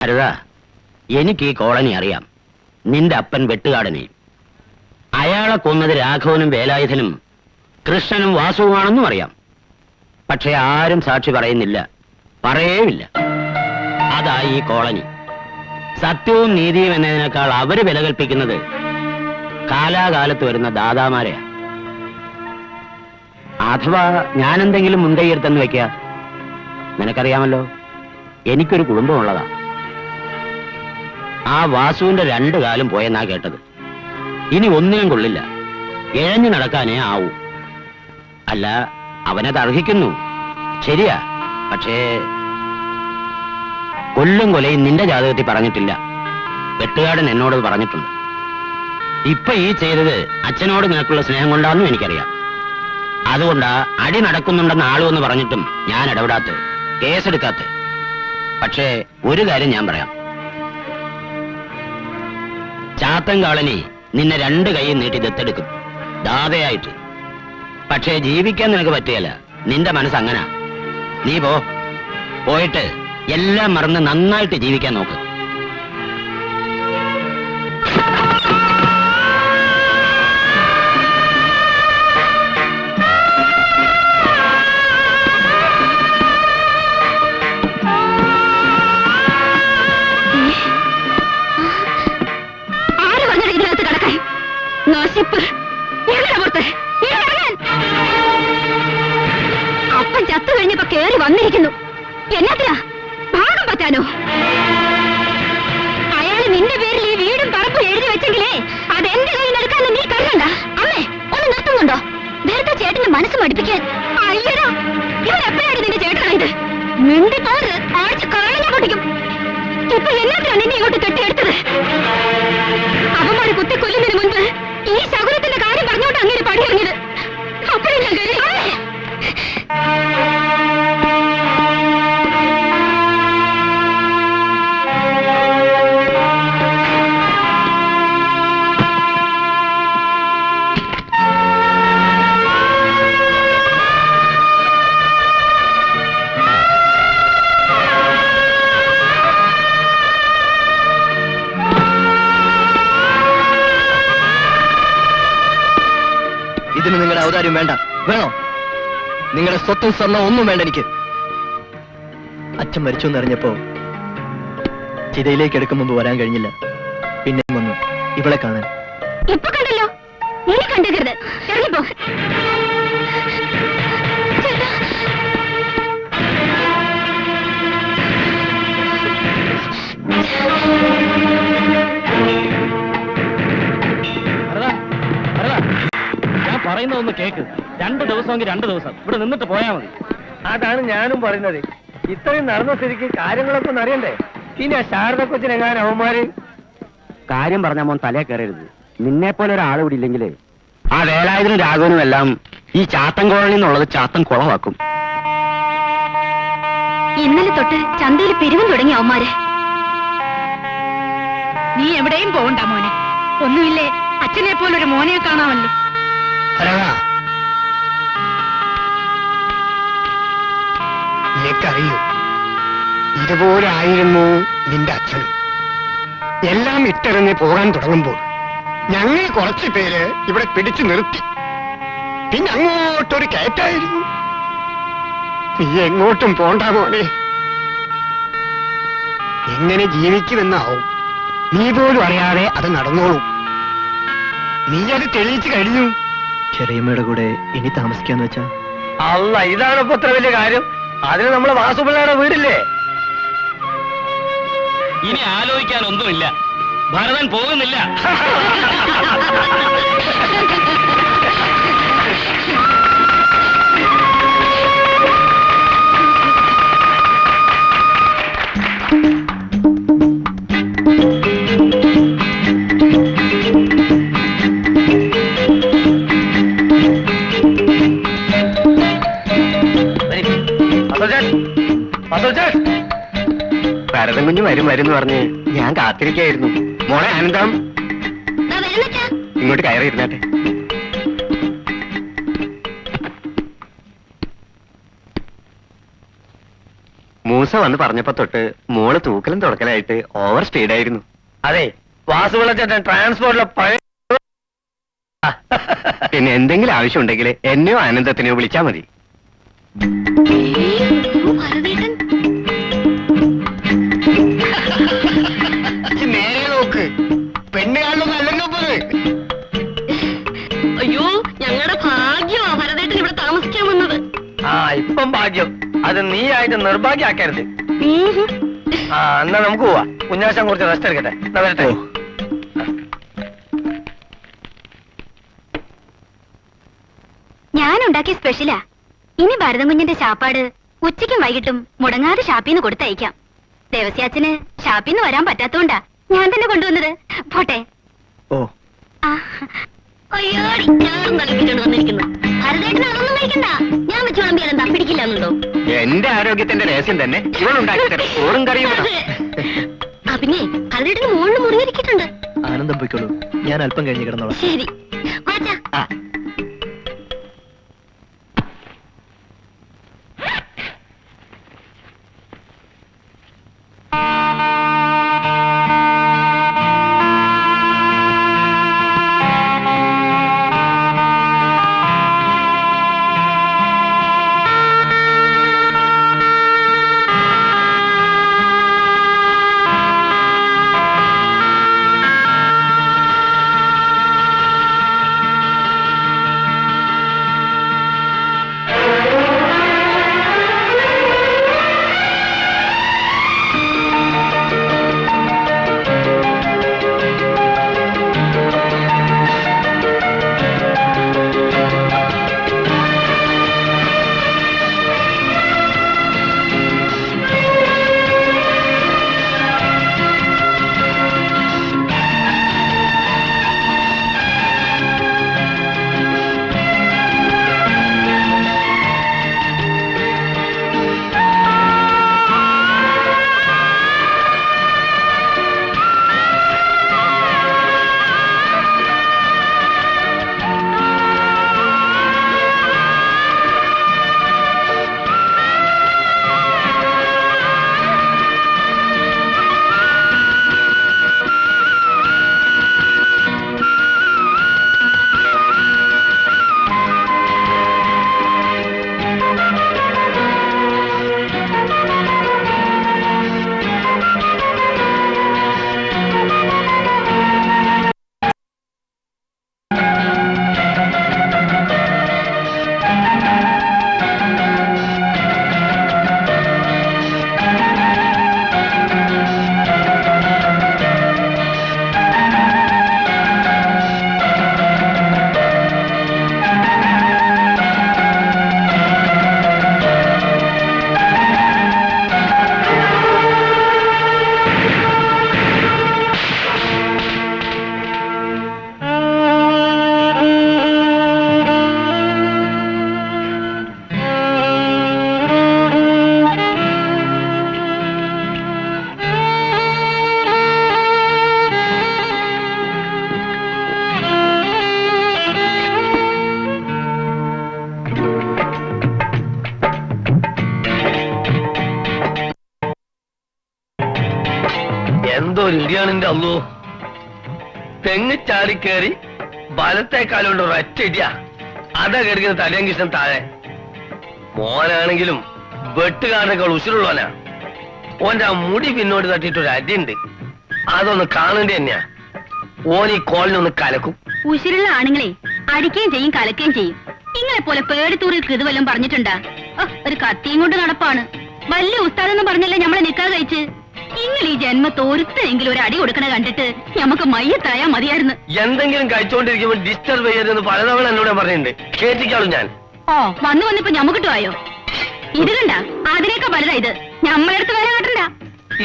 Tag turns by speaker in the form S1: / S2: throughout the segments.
S1: അരുതാ, എനിക്ക് ഈ കോളനി അറിയാം. നിന്റെ അപ്പൻ വെട്ടുകാടനെ. അയാളെ കൊന്നത് രാഘവനും വേലായുധനും കൃഷ്ണനും വാസുവുമാണെന്നും അറിയാം. പക്ഷെ ആരും സാക്ഷി പറയുന്നില്ല, പറയേമില്ല. അതാ ഈ കോളനി. സത്യവും നീതിയും എന്നതിനേക്കാൾ അവര് വില കൽപ്പിക്കുന്നത് കാലാകാലത്ത് വരുന്ന ദാതാമാരെയാ. അഥവാ ഞാനെന്തെങ്കിലും മുൻകൈയെടുത്തെന്ന് വെക്ക, നിനക്കറിയാമല്ലോ, എനിക്കൊരു കുടുംബമുള്ളതാ. ആ വാസുവിന്റെ 2 കാലും പോയെന്നാ കേട്ടത്. ഇനി ഒന്നിനും കൊള്ളില്ല, ഇഴഞ്ഞു നടക്കാനേ ആവൂ. അല്ല, അവനത് അർഹിക്കുന്നു, ശരിയാ. പക്ഷേ കൊല്ലും കൊലയും നിന്റെ ജാതകത്തിൽ പറഞ്ഞിട്ടില്ല. വെട്ടുകാടൻ എന്നോട് പറഞ്ഞിട്ടുണ്ട്. ഇപ്പൊ ഈ ചെയ്തത് അച്ഛനോട് നിനക്കുള്ള സ്നേഹം കൊണ്ടാണെന്നും എനിക്കറിയാം. അതുകൊണ്ടാ അടി നടക്കുന്നുണ്ടെന്ന് ആളുമെന്ന് പറഞ്ഞിട്ടും ഞാൻ ഇടപെടാത്ത, കേസെടുക്കാത്ത. പക്ഷേ ഒരു കാര്യം ഞാൻ പറയാം, ചാത്തൻ കോളനി നിന്നെ 2 കൈയും നീട്ടി ദത്തെടുക്കും, ദാതയായിട്ട്. പക്ഷേ ജീവിക്കാൻ നിനക്ക് പറ്റുകയില്ല, നിന്റെ മനസ്സങ്ങനാ. നീ പോയിട്ട് എല്ലാം മറന്ന് നന്നായിട്ട് ജീവിക്കാൻ നോക്ക്.
S2: അപ്പൻ ചത്തു കഴിഞ്ഞപ്പോ കേറി വന്നിരിക്കുന്നു. എന്നാത്തിനാ? ഭാഗം പറ്റാനോ? അയാള് നിന്റെ പേരിൽ ഈ വീടും പറമ്പും എഴുതി വെച്ചെങ്കിലേ അതെന്റെ കയ്യിൽ എടുക്കാന്ന് നീ കരുതണ്ട. അമ്മേ, ഒന്ന് നിർത്തുന്നുണ്ടോ? വെറുതെ ചേട്ടന്റെ മനസ്സ് മടുപ്പിക്കാൻ. അയ്യടാ, ഇവൻ എപ്പോഴാണ് നിന്റെ ചേട്ടനായത്? മിണ്ടി പോര്, ആഴ്ച കാണാൻ പൊട്ടിക്കും. ഇപ്പൊ എന്നാത്തിനാ നിന്നെ ഇങ്ങോട്ട് കെട്ടിയെടുത്തത്? അവന്മാര് കുത്തിക്കൊല്ലുന്നതിന് മുൻപ് ഈ ശകുനത്തിന്റെ കാര്യം പറഞ്ഞോണ്ട് അങ്ങനെ പടിയിറങ്ങിയത്. അപ്പോഴും ഞാൻ കരുതി
S3: ഇതിന് നിങ്ങളുടെ ഔദാര്യം വേണ്ട. വേണോ? നിങ്ങളുടെ സ്വത്തും സ്വർണ്ണം ഒന്നും വേണ്ട എനിക്ക്. അച്ഛൻ മരിച്ചു എന്നറിഞ്ഞപ്പോ ചിതയിലേക്ക് എടുക്കും മുമ്പ് വരാൻ കഴിഞ്ഞില്ല. പിന്നെയും വന്നു ഇവളെ കാണാൻ.
S2: ഇപ്പൊ കണ്ടല്ലോ, ഇനി കണ്ടേക്കരുത്. ഇറങ്ങിപ്പോ.
S1: പറയുന്ന ഒന്ന് കേക്ക്. 2 ദിവസമെങ്കിൽ 2 ദിവസം ഇവിടെ നിന്നിട്ട് പോയാൽ മതി.
S3: അതാണ് ഞാനും പറയുന്നത്. ഇത്രയും നടന്ന സ്ഥിതിക്ക് കാര്യങ്ങളൊക്കെ ഒന്ന് അറിയണ്ടേ? ഇനി ആ ശാരദ കൊച്ചിനെങ്ങാനും അവന്മാര്
S1: കാര്യം പറഞ്ഞ മോൻ തലേ കയറരുത്. നിന്നെ പോലെ ഒരാൾ ഇവിടെ ഇല്ലെങ്കിൽ ആ വേലായുധനും രാഘവനും എല്ലാം ഈ ചാത്തൻ കോളനി എന്നുള്ളത് ചാത്തൻ കുളമാക്കും.
S2: ഇന്നലെ തൊട്ട് ചന്തയിൽ പിരിവും തുടങ്ങി അവന്മാര്. നീ എവിടെയും പോകണ്ട മോനെ. ഒന്നുമില്ലേ, അച്ഛനെ പോലൊരു മോനെ കാണാമല്ലോ.
S4: നിനക്കറിയൂ, ഇതുപോലെ ആയിരുന്നു നിന്റെ അച്ഛനും. എല്ലാം ഇട്ടെറിഞ്ഞ് പോകാൻ തുടങ്ങുമ്പോൾ ഞങ്ങൾ കുറച്ചു പേര് ഇവിടെ പിടിച്ചു നിർത്തി. പിന്നെ അങ്ങോട്ടൊരു കയറ്റായിരുന്നു. നീ എങ്ങോട്ടും പോണ്ട മോനെ. എങ്ങനെ ജീവിക്കുമെന്നാവും നീ പോലും അറിയാതെ അത് നടന്നോളും. നീ അത് തെളിയിച്ചു കഴിഞ്ഞു.
S3: ചെറിയമ്മയുടെ കൂടെ ഇനി താമസിക്കാന്ന് വെച്ചാ?
S5: അല്ല, ഇതാണ് ഇപ്പൊ ഇത്ര വലിയ കാര്യം. അതിന് നമ്മളെ വാസുപിള്ളയുടെ വീടില്ലേ?
S1: ഇനി ആലോചിക്കാൻ ഒന്നുമില്ല. ഭരതൻ പോകുന്നില്ല.
S4: ഭരതൻ കുഞ്ഞ് വരുമെന്ന് പറഞ്ഞ് ഞാൻ കാത്തിരിക്കായിരുന്നു. മോളെ ആനന്ദം, ഇങ്ങോട്ട് കയറി ഇരുന്നാട്ടെ. മൂസ
S5: ദിവസം വന്ന് പറഞ്ഞപ്പോ തൊട്ട് മോള് തൂക്കലും തുടക്കലായിട്ട് ഓവർ സ്പീഡായിരുന്നു. അതെ, വാസുവിളച്ചേട്ടൻ ട്രാൻസ്പോർട്ടിലെ പഴയ. പിന്നെ എന്തെങ്കിലും ആവശ്യമുണ്ടെങ്കിൽ എന്നെയോ ആനന്ദത്തിനെയോ വിളിച്ചാ മതി.
S4: നേരെ നോക്ക്, പെണ്ണ് കാണുന്ന അല്ലെങ്കിൽ
S2: അയ്യോ, ഞങ്ങളുടെ ഭാഗ്യമാ ഭരതേട്ടൻ ഇവിടെ താമസിക്കാൻ വന്നത്.
S5: ആ, ഇപ്പം ഭാഗ്യം. അത് നീ ആയിട്ട് നിർഭാഗ്യാക്കരുത്. ആ, എന്നാ നമുക്ക് പോവാ. കുഞ്ഞാശം കുറച്ച് റെസ്റ്റ് എടുക്കട്ടെ. എന്നാ വരട്ടെ.
S2: ഞാൻ ഉണ്ടാക്കിയ സ്പെഷ്യലാ. ഇനി ഭരതം കുഞ്ഞിന്റെ ശാപ്പാട് ഉച്ചയ്ക്കും വൈകിട്ടും മുടങ്ങാതെ ഷാപ്പിന്ന് കൊടുത്തയക്കാം. ദേവസ്യാച്ചന് ഷാപ്പിന്ന് വരാൻ പറ്റാത്തോണ്ടാ ഞാൻ തന്നെ കൊണ്ടുവന്നത്. പോട്ടെ.
S3: ഓ,
S2: അയ്യോടി, ഞാനും കളിപ്പിച്ചോണ്ട് വന്നിരിക്കുന്നു. ഭരതേട്ടന് അതൊന്നും കഴിക്കണ്ട. ഞാൻ വെച്ച് വിളമ്പിയാൽ എന്താ പിടിക്കില്ലെന്നുണ്ടോ?
S5: എന്റെ ആരോഗ്യത്തിന്റെ രഹസ്യം തന്നെ ഇവളുണ്ടാക്കി തരും. ചോറും കറിയും കൂടെ.
S2: ആ, പിന്നെ ഭരതേട്ടന് മുകളിൽ മുറിയിരിക്കിട്ടുണ്ട്.
S3: ആനന്ദം പോയിക്കോളൂ, ഞാൻ അല്പം കഴിഞ്ഞ് കിടന്നോളാം.
S2: ശരി വാച്ചാ.
S3: ആ,
S5: എന്തോ ഇടിയാണെന്റെ അല്ലോ. തെങ്ങ് ചാടിക്കേറി വലത്തേക്കാലുകൊണ്ട് ഒരൊറ്റ ഇടിയാ. അതാ കരുതുന്ന തലയം കൃഷ്ണൻ താഴെ. മോനാണെങ്കിലും വെട്ടുകാരനേക്കാൾ ഉശിരുള്ളവനാ. ഓന്റെ ആ മുടി പിന്നോട്ട് തട്ടിയിട്ടൊരു അടിയുണ്ട്. അതൊന്ന് കാണേണ്ടി തന്നെയാ. ഓൻ ഈ കോളിനൊന്ന് കലക്കും.
S2: ഉശിരുള്ള ആണുങ്ങളെ അടിക്കുകയും ചെയ്യും കലക്കുകയും ചെയ്യും. ഇങ്ങളെ പോലെ പേടിത്തൂറിൽ കൃത് വല്ലതും പറഞ്ഞിട്ടുണ്ടാ? ഒരു കത്തിയും കൊണ്ട് നടപ്പാണ്. വലിയ ഉസ്താദെന്ന് പറഞ്ഞല്ലേ ഞമ്മളെ നിക്കാതെ കഴിച്ച്. നിങ്ങൾ ഈ ജന്മത്തോരുത്തെങ്കിലും ഒരു അടി കൊടുക്കണ കണ്ടിട്ട് ഞമ്മക്ക് മയ്യത്തായാ മതിയായിരുന്നു.
S5: എന്തെങ്കിലും കഴിച്ചോണ്ടിരിക്കുമ്പോൾ ഡിസ്റ്റർബ് ചെയ്യരുതെന്ന് പലതവണ എന്നോട് പറഞ്ഞിട്ടുണ്ട്. കേട്ടിക്കാളും ഞാൻ.
S2: ഓ, വന്നിപ്പോ ഞമ്മക്കിട്ടുവായോ? ഇത് കണ്ട, അതിനേക്കാ വലുതാ ഇത്. ഞമ്മളടുത്ത് വേല കാട്ടണ്ട.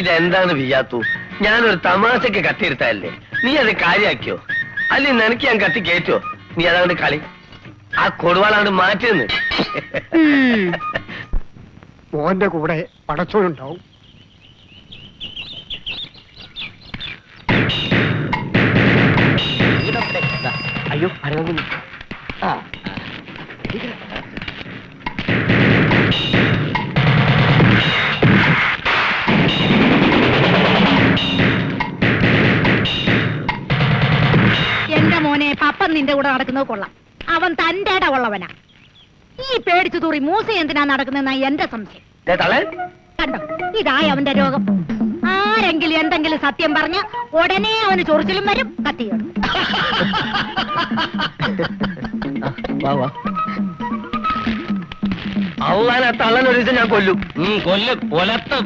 S5: ഇതെന്താണ് വിയാത്തു? ഞാനൊരു തമാശക്ക് കത്തിയെടുത്തല്ലേ. നീ അത് കാര്യാക്കിയോ? അല്ലെ നിനക്ക് ഞാൻ കത്തി കയറ്റോ? നീ അതാണ്ട് കളി. ആ കൊടുവാളാണ്ട് മാറ്റിയെന്ന്.
S4: മോന്റെ കൂടെ പടച്ചോനുണ്ടാവും.
S3: അയ്യോ, അരങ്ങുന്നു. ആ,
S6: നിന്റെ കൂടെ നടക്കുന്നത് കൊള്ളാം. അവൻ തന്റെ ഇട ഉള്ളവനാ. ഈ പേടിച്ചു തൂറി മൂസ എന്തിനാ നടക്കുന്നതെന്നാ എന്റെ സംശയം.
S5: തള്ളേ
S6: കണ്ടോ, ഇതായി അവന്റെ രോഗം. ആരെങ്കിലും എന്തെങ്കിലും സത്യം പറഞ്ഞ ഉടനെ അവന് ചൊറിച്ചിലും വരും, കത്തിയിടും.
S3: വാ വാ.
S5: അള്ളാനെ തള്ളൻ ഒരു ദിവസം ഞാൻ കൊല്ലും.
S1: കൊലത്തും.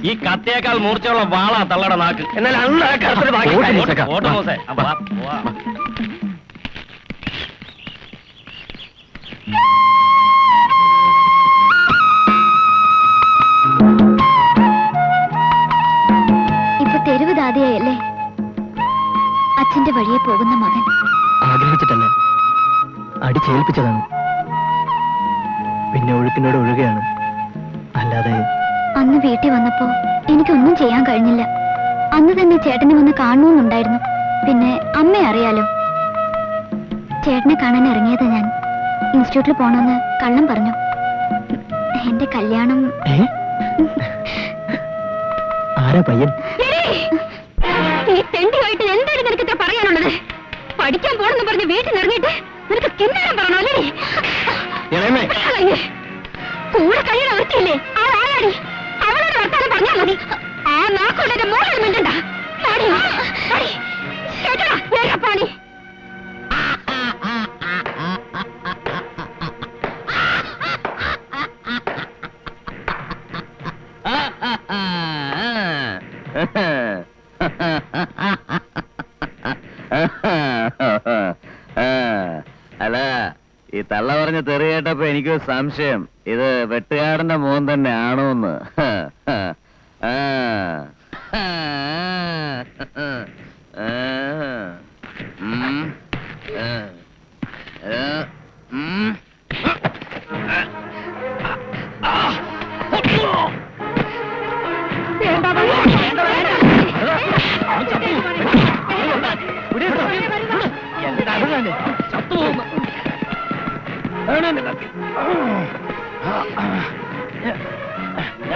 S1: ഈ കത്തിയേക്കാൾ മൂർച്ചയുള്ള വാളാ തള്ളയുടെ നാക്ക്.
S5: എന്നാൽ അന്ന് ആ കറുത്തൊരു ബാക്കി
S3: ഓട്ട്
S5: കാര്യം.
S3: മൂസക്ക.
S1: ഓട്ട് മൂസേ. വാ, വാ.
S2: ഇപ്പൊ തെരുവ് ദാതയായല്ലേ അച്ഛന്റെ വഴിയെ പോകുന്ന മകൻ.
S3: ആഗ്രഹിച്ചിട്ടല്ല, അടിച്ചേൽപ്പിച്ചതാണ്. പിന്നെ ഒഴുക്കിനോട് ഒഴുകയാണ്. അല്ലാതെ
S2: അന്ന് വീട്ടിൽ വന്നപ്പോ എനിക്കൊന്നും ചെയ്യാൻ കഴിഞ്ഞില്ല. അന്ന് തന്നെ ചേട്ടനെ വന്ന് കാണണമെന്നുണ്ടായിരുന്നു. പിന്നെ അമ്മയെ അറിയാലോ. ചേട്ടനെ കാണാൻ ഇറങ്ങിയത് ഞാൻ ഇൻസ്റ്റിറ്റ്യൂട്ടിൽ പോണമെന്ന് കള്ളം പറഞ്ഞു. എന്റെ കല്യാണം
S3: ആരാ പയ്യൻ?
S2: ഈ തെണ്ടിയായിട്ട് എന്താണ് നിനക്ക് ഇത്ര പറയാനുള്ളത്? പഠിക്കാൻ പോണെന്ന് പറഞ്ഞ് വീട്ടിൽ ഇറങ്ങിയിട്ട് നിനക്ക് കിന്നാരം പറയണോ അല്ലേ? കൂടെ കഴിയുന്ന വൃത്തിയില്ലേ ആ ആരാടി? അവളോട് വർത്താനം പറഞ്ഞാൽ മതി. ആ നാക്കുള്ള മോഹൻ മിണ്ടണ്ട. കേട്ടടാ നേരപ്പാണി.
S1: അല്ല, ഈ തള്ള പറഞ്ഞ തെറി കേട്ടപ്പോ എനിക്കൊരു സംശയം, ഇത് വെട്ടുകാരന്റെ മോൻ തന്നെ ആണോന്ന്.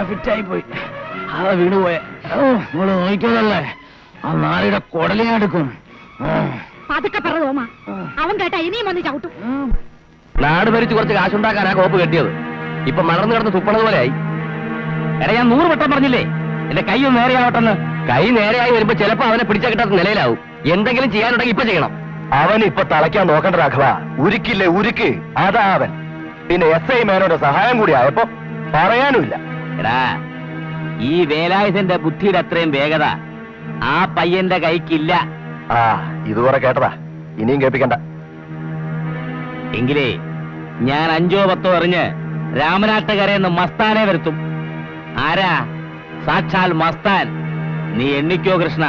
S1: ഫിറ്റായി പോയി. അതാ വീണുപോയെ. നിങ്ങള് നോക്കിക്കോളല്ലേ, ആ നാളിയുടെ കൊടലിനെടുക്കും.
S6: പതുക്കെ പറ തോമ, അവൻ കേട്ടാ ഇനിയും വന്ന് ചവിട്ടും.
S1: നാട് ഭരിച്ച് കുറച്ച് കാശുണ്ടാക്കാനാ കോപ്പ് കെട്ടിയത്. ഇപ്പൊ മലർന്നു കിടന്ന് തുപ്പണത് പോലെയായി. എടാ, ഞാൻ 100 വട്ടം പറഞ്ഞില്ലേ എന്റെ കൈ ഒന്ന് നേരെയാവട്ടെന്ന്. കൈ നേരെയായി വരുമ്പോ ചിലപ്പോ അവനെ പിടിച്ചാൽ കിട്ടാത്ത നിലയിലാവും. എന്തെങ്കിലും ചെയ്യാനുണ്ടെങ്കിൽ ഇപ്പൊ ചെയ്യണം.
S7: അവൻ ഇപ്പൊ തളയ്ക്കാൻ നോക്കണ്ട രാഘവ. ഉരുക്കില്ലേ ഉരുക്ക്, അതാ അവൻ. പിന്നെ SI മേനോന്റെ സഹായം കൂടി ആയപ്പോ പറയാനുമില്ല.
S1: എടാ, ഈ വേലായുധന്റെ ബുദ്ധിയുടെ അത്രയും വേഗത ആ പയ്യന്റെ കൈക്കില്ല.
S7: ആ, ഇതുവരെ കേട്ടതാ, ഇനിയും കേൾപ്പിക്കണ്ട.
S1: എങ്കിലേ ഞാൻ 5ഓ 10ഓ എറിഞ്ഞ് രാമനാട്ടുകരയെന്ന് മസ്താനെ വരുത്തും. ആരാ? സാക്ഷാൽ മസ്താൻ. നീ എണ്ണിക്കോ കൃഷ്ണ,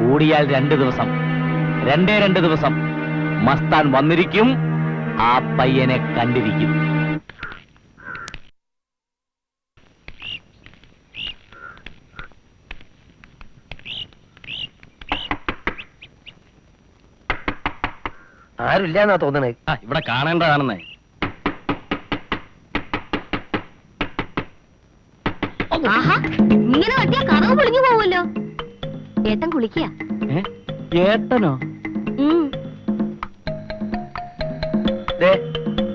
S1: കൂടിയാൽ 2 ദിവസം, 2 ദിവസം മസ്താൻ വന്നിരിക്കും, ആ പയ്യനെ കണ്ടിരിക്കും.
S5: ആരുമില്ലാന്നാ തോന്നണേ.
S1: ഇവിടെ കാണേണ്ടതാണെന്നേ.
S2: ആഹാ, ഇങ്ങനെ കട്ടിയാ കറവ് പൊളിഞ്ഞു പോവുമല്ലോ. ഏട്ടൻ കുളിക്കുക.
S1: ഏട്ടനോ?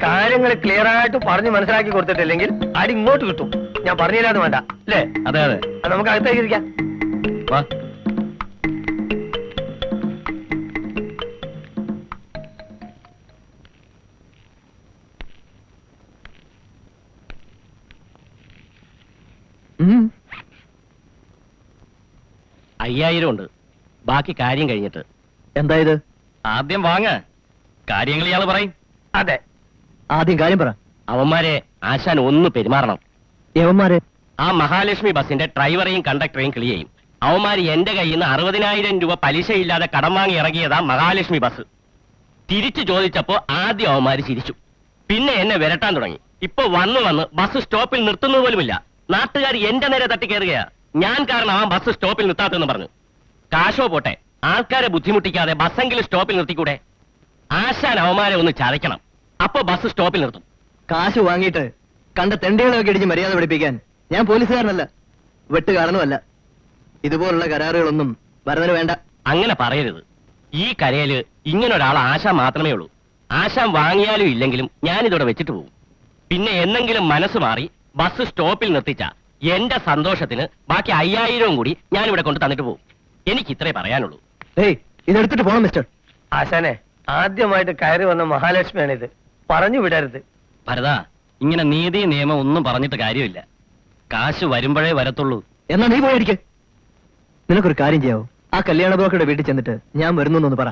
S5: കാര്യങ്ങൾ ക്ലിയർ ആയിട്ട് പറഞ്ഞ് മനസ്സിലാക്കി കൊടുത്തിട്ടില്ലെങ്കിൽ അടി ഇങ്ങോട്ട് കിട്ടും. ഞാൻ പറഞ്ഞില്ലാന്ന് വേണ്ട അല്ലേ?
S1: അതെ അതെ.
S5: നമുക്ക് അകത്തേക്ക് ഇരിക്കാം.
S1: വാ.
S3: ഉം.
S1: 5000 ഉണ്ട്. ബാക്കി കാര്യം കഴിഞ്ഞിട്ട്.
S3: എന്താ ഇത്?
S1: ആദ്യം വാങ്ങ്, കാര്യങ്ങൾ ഇയാള് പറയും.
S5: അതെ,
S3: ആദ്യം കാര്യം പറ.
S1: അവന്മാരെ ആശാൻ ഒന്ന് പെരുമാറണം.
S3: യവന്മാരെ?
S1: ആ മഹാലക്ഷ്മി ബസിന്റെ ഡ്രൈവറെയും കണ്ടക്ടറെയും കിളിയെയും. അവന്മാര് എന്റെ കയ്യിൽ നിന്ന് 60,000 രൂപ പലിശയില്ലാതെ കടം വാങ്ങി ഇറങ്ങിയതാ മഹാലക്ഷ്മി ബസ്. തിരിച്ചു ചോദിച്ചപ്പോ ആദ്യം അവന്മാര് ചിരിച്ചു, പിന്നെ എന്നെ വിരട്ടാൻ തുടങ്ങി. ഇപ്പൊ വന്ന് ബസ് സ്റ്റോപ്പിൽ നിർത്തുന്നത് പോലുമില്ല. നാട്ടുകാർ എന്റെ നേരെ തട്ടിക്കയറുകയാ. ഞാൻ കാരണം ആ ബസ് സ്റ്റോപ്പിൽ നിർത്താത്തെന്ന് പറഞ്ഞു. കാശോ പോട്ടെ, ആൾക്കാരെ ബുദ്ധിമുട്ടിക്കാതെ ബസ്സെങ്കിലും സ്റ്റോപ്പിൽ നിർത്തിക്കൂടെ? ആശാൻ അവന്മാരെ ഒന്ന് ചതയ്ക്കണം, അപ്പൊ ബസ് സ്റ്റോപ്പിൽ നിർത്തും.
S3: കാശ് വാങ്ങിയിട്ട് കണ്ട തെണ്ടികളൊക്കെ ഇടിച്ച് മര്യാദ പഠിപ്പിക്കാൻ ഞാൻ പോലീസുകാരനല്ല, വെട്ടുകാരനുമല്ല. ഇതുപോലുള്ള കരാറുകളൊന്നും വരുന്നതിന് വേണ്ട.
S1: അങ്ങനെ പറയരുത്. ഈ കരയില് ഇങ്ങനെ ഒരാൾ ആശാൻ മാത്രമേ ഉള്ളൂ. ആശാൻ വാങ്ങിയാലും ഇല്ലെങ്കിലും ഞാനിതോടെ വെച്ചിട്ട് പോകും. പിന്നെ എന്നെങ്കിലും മനസ്സ് മാറി ബസ് സ്റ്റോപ്പിൽ നിർത്തിച്ച എന്റെ സന്തോഷത്തിന് ബാക്കി 5000 കൂടി ഞാനിവിടെ കൊണ്ട് തന്നിട്ട് പോകും. എനിക്ക് ഇത്രേ പറയാനുള്ളൂ.
S3: ഏയ് ഇതെടുത്തിട്ട് പോണം മിസ്റ്റർ.
S5: ആശാനെ, ആദ്യമായിട്ട് കയറി വന്ന മഹാലക്ഷ്മിയാണിത്. പറഞ്ഞു വിടരുത്.
S1: ഭരത, ഇങ്ങനെ നീതി നിയമം ഒന്നും പറഞ്ഞിട്ട് കാര്യമില്ല. കാശ് വരുമ്പോഴേ വരത്തുള്ളൂ.
S3: എന്നാ നീ പോയി അടിക്ക്. നിനക്കൊരു കാര്യം ചെയ്യാവോ? ആ കല്യാണ ബ്രോക്കറുടെ വീട്ടിൽ ചെന്നിട്ട് ഞാൻ വരുന്നു എന്ന് പറ.